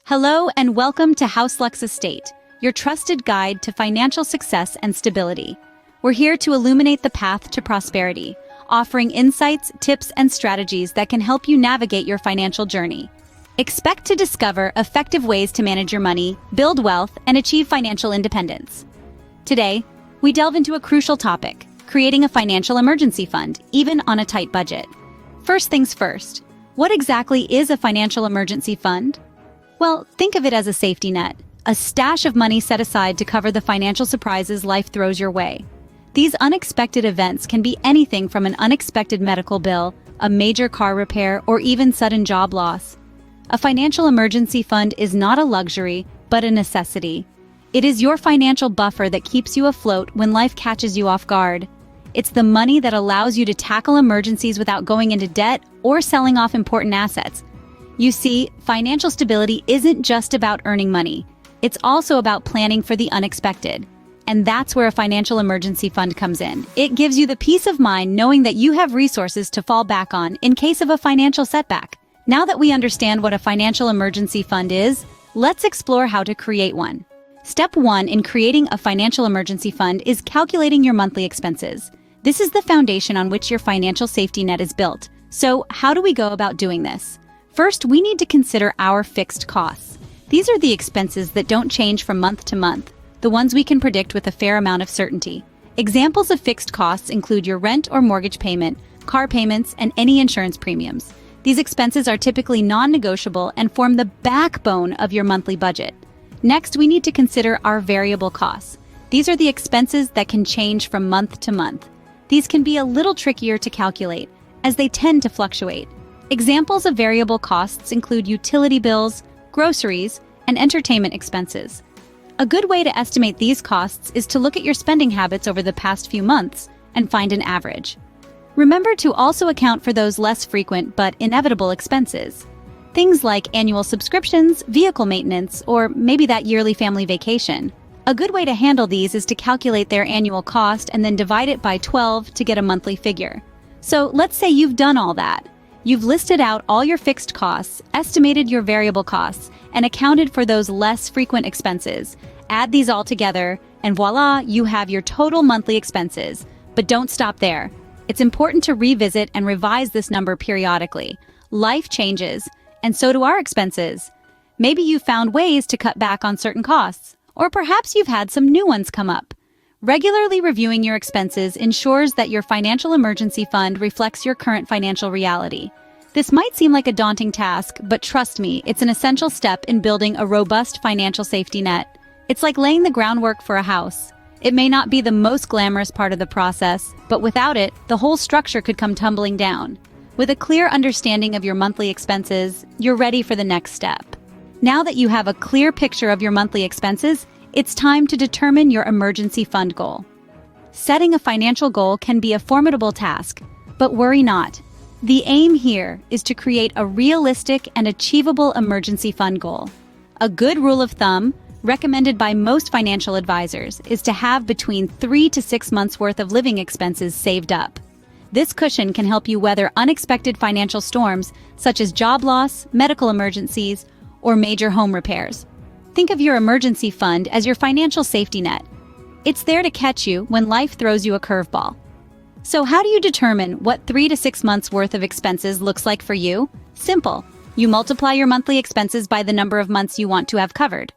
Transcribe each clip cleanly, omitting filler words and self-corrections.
Hello and welcome to HouseLux Estate, your trusted guide to financial success and stability. We're here to illuminate the path to prosperity, offering insights, tips, and strategies that can help you navigate your financial journey. Expect to discover effective ways to manage your money, build wealth, and achieve financial independence. Today, we delve into a crucial topic, creating a financial emergency fund, even on a tight budget. First things first, what exactly is a financial emergency fund? Well, think of it as a safety net, a stash of money set aside to cover the financial surprises life throws your way. These unexpected events can be anything from an unexpected medical bill, a major car repair, or even sudden job loss. A financial emergency fund is not a luxury, but a necessity. It is your financial buffer that keeps you afloat when life catches you off guard. It's the money that allows you to tackle emergencies without going into debt or selling off important assets. You see, financial stability isn't just about earning money. It's also about planning for the unexpected. And that's where a financial emergency fund comes in. It gives you the peace of mind knowing that you have resources to fall back on in case of a financial setback. Now that we understand what a financial emergency fund is, let's explore how to create one. Step 1 in creating a financial emergency fund is calculating your monthly expenses. This is the foundation on which your financial safety net is built. So, how do we go about doing this? First, we need to consider our fixed costs. These are the expenses that don't change from month to month, the ones we can predict with a fair amount of certainty. Examples of fixed costs include your rent or mortgage payment, car payments, and any insurance premiums. These expenses are typically non-negotiable and form the backbone of your monthly budget. Next, we need to consider our variable costs. These are the expenses that can change from month to month. These can be a little trickier to calculate, as they tend to fluctuate. Examples of variable costs include utility bills, groceries, and entertainment expenses. A good way to estimate these costs is to look at your spending habits over the past few months and find an average. Remember to also account for those less frequent but inevitable expenses. Things like annual subscriptions, vehicle maintenance, or maybe that yearly family vacation. A good way to handle these is to calculate their annual cost and then divide it by 12 to get a monthly figure. So let's say you've done all that. You've listed out all your fixed costs, estimated your variable costs, and accounted for those less frequent expenses. Add these all together, and voila, you have your total monthly expenses. But don't stop there. It's important to revisit and revise this number periodically. Life changes, and so do our expenses. Maybe you found ways to cut back on certain costs, or perhaps you've had some new ones come up. Regularly reviewing your expenses ensures that your financial emergency fund reflects your current financial reality. This might seem like a daunting task, but trust me, it's an essential step in building a robust financial safety net. It's like laying the groundwork for a house. It may not be the most glamorous part of the process, but without it, the whole structure could come tumbling down. With a clear understanding of your monthly expenses, you're ready for the next step. Now that you have a clear picture of your monthly expenses, it's time to determine your emergency fund goal. Setting a financial goal can be a formidable task, but worry not. The aim here is to create a realistic and achievable emergency fund goal. A good rule of thumb, recommended by most financial advisors, is to have between 3 to 6 months' worth of living expenses saved up. This cushion can help you weather unexpected financial storms such as job loss, medical emergencies, or major home repairs. Think of your emergency fund as your financial safety net. It's there to catch you when life throws you a curveball. So how do you determine what 3 to 6 months worth of expenses looks like for you? Simple. You multiply your monthly expenses by the number of months you want to have covered.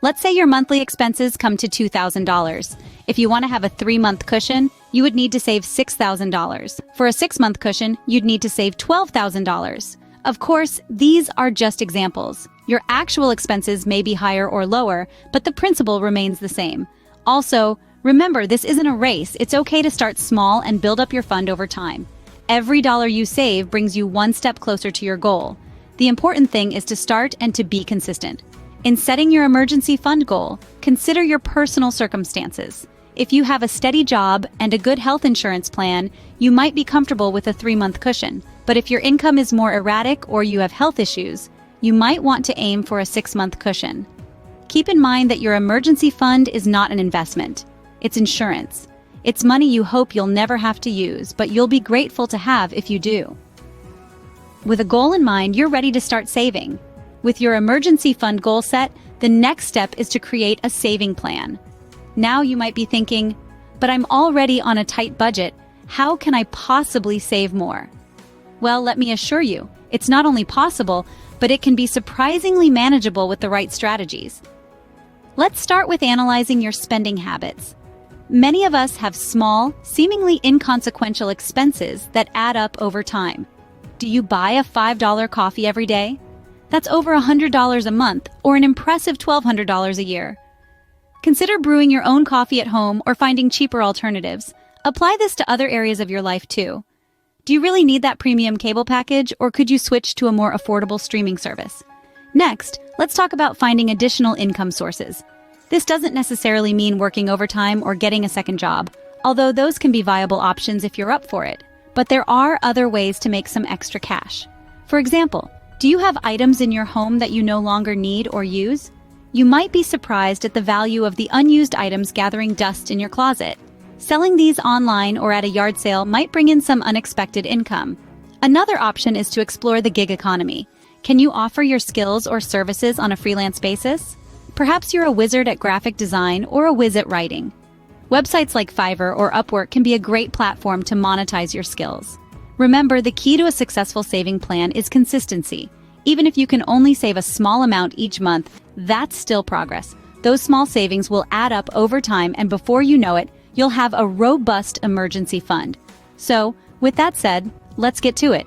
Let's say your monthly expenses come to $2,000. If you want to have a 3-month cushion, you would need to save $6,000. For a 6-month cushion, you'd need to save $12,000. Of course, these are just examples. Your actual expenses may be higher or lower, but the principle remains the same. Also, remember, this isn't a race. It's okay to start small and build up your fund over time. Every dollar you save brings you one step closer to your goal. The important thing is to start and to be consistent. In setting your emergency fund goal, consider your personal circumstances. If you have a steady job and a good health insurance plan, you might be comfortable with a 3-month cushion. But if your income is more erratic or you have health issues, you might want to aim for a 6-month cushion. Keep in mind that your emergency fund is not an investment. It's insurance. It's money you hope you'll never have to use, but you'll be grateful to have if you do. With a goal in mind, you're ready to start saving. With your emergency fund goal set, the next step is to create a saving plan. Now you might be thinking, but I'm already on a tight budget. How can I possibly save more? Well, let me assure you, it's not only possible, but it can be surprisingly manageable with the right strategies. Let's start with analyzing your spending habits. Many of us have small, seemingly inconsequential expenses that add up over time. Do you buy a $5 coffee every day? That's over $100 a month, or an impressive $1,200 a year. Consider brewing your own coffee at home or finding cheaper alternatives. Apply this to other areas of your life too. Do you really need that premium cable package, or could you switch to a more affordable streaming service? Next, let's talk about finding additional income sources. This doesn't necessarily mean working overtime or getting a second job, although those can be viable options if you're up for it. But there are other ways to make some extra cash. For example, do you have items in your home that you no longer need or use? You might be surprised at the value of the unused items gathering dust in your closet. Selling these online or at a yard sale might bring in some unexpected income. Another option is to explore the gig economy. Can you offer your skills or services on a freelance basis? Perhaps you're a wizard at graphic design or a whiz at writing. Websites like Fiverr or Upwork can be a great platform to monetize your skills. Remember, the key to a successful saving plan is consistency. Even if you can only save a small amount each month, that's still progress. Those small savings will add up over time, and before you know it, you'll have a robust emergency fund. So, with that said, let's get to it.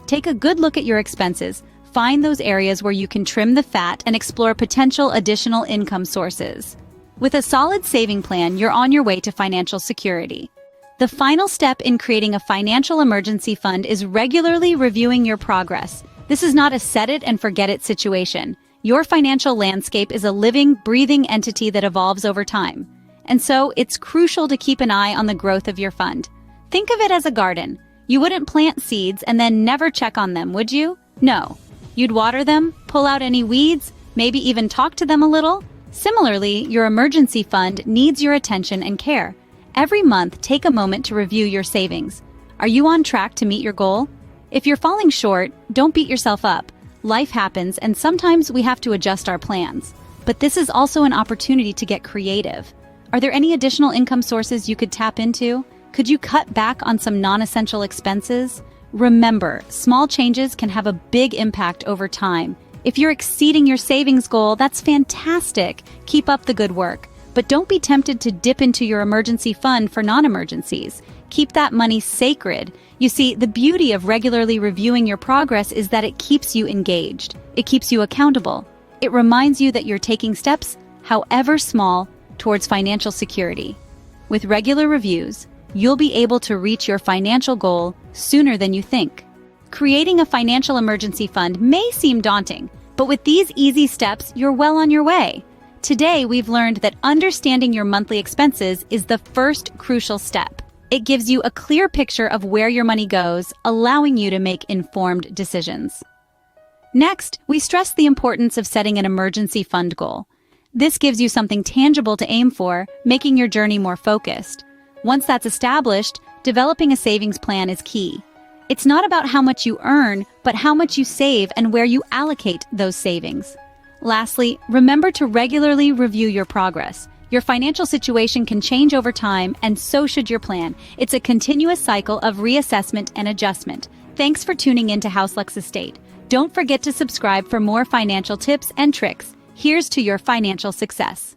Take a good look at your expenses. Find those areas where you can trim the fat and explore potential additional income sources. With a solid saving plan, you're on your way to financial security. The final step in creating a financial emergency fund is regularly reviewing your progress. This is not a set-it-and-forget-it situation. Your financial landscape is a living, breathing entity that evolves over time. And so, it's crucial to keep an eye on the growth of your fund. Think of it as a garden. You wouldn't plant seeds and then never check on them, would you? No. You'd water them, pull out any weeds, maybe even talk to them a little. Similarly, your emergency fund needs your attention and care. Every month, take a moment to review your savings. Are you on track to meet your goal? If you're falling short, don't beat yourself up. Life happens, and sometimes we have to adjust our plans. But this is also an opportunity to get creative. Are there any additional income sources you could tap into? Could you cut back on some non-essential expenses? Remember, small changes can have a big impact over time. If you're exceeding your savings goal, that's fantastic. Keep up the good work. But don't be tempted to dip into your emergency fund for non-emergencies. Keep that money sacred. You see, the beauty of regularly reviewing your progress is that it keeps you engaged. It keeps you accountable. It reminds you that you're taking steps, however small, towards financial security. With regular reviews, you'll be able to reach your financial goal sooner than you think. Creating a financial emergency fund may seem daunting, but with these easy steps, you're well on your way. Today, we've learned that understanding your monthly expenses is the first crucial step. It gives you a clear picture of where your money goes, allowing you to make informed decisions. Next, we stress the importance of setting an emergency fund goal. This gives you something tangible to aim for, making your journey more focused. Once that's established, developing a savings plan is key. It's not about how much you earn, but how much you save and where you allocate those savings. Lastly, remember to regularly review your progress. Your financial situation can change over time, and so should your plan. It's a continuous cycle of reassessment and adjustment. Thanks for tuning in to HouseLux Estate. Don't forget to subscribe for more financial tips and tricks. Here's to your financial success.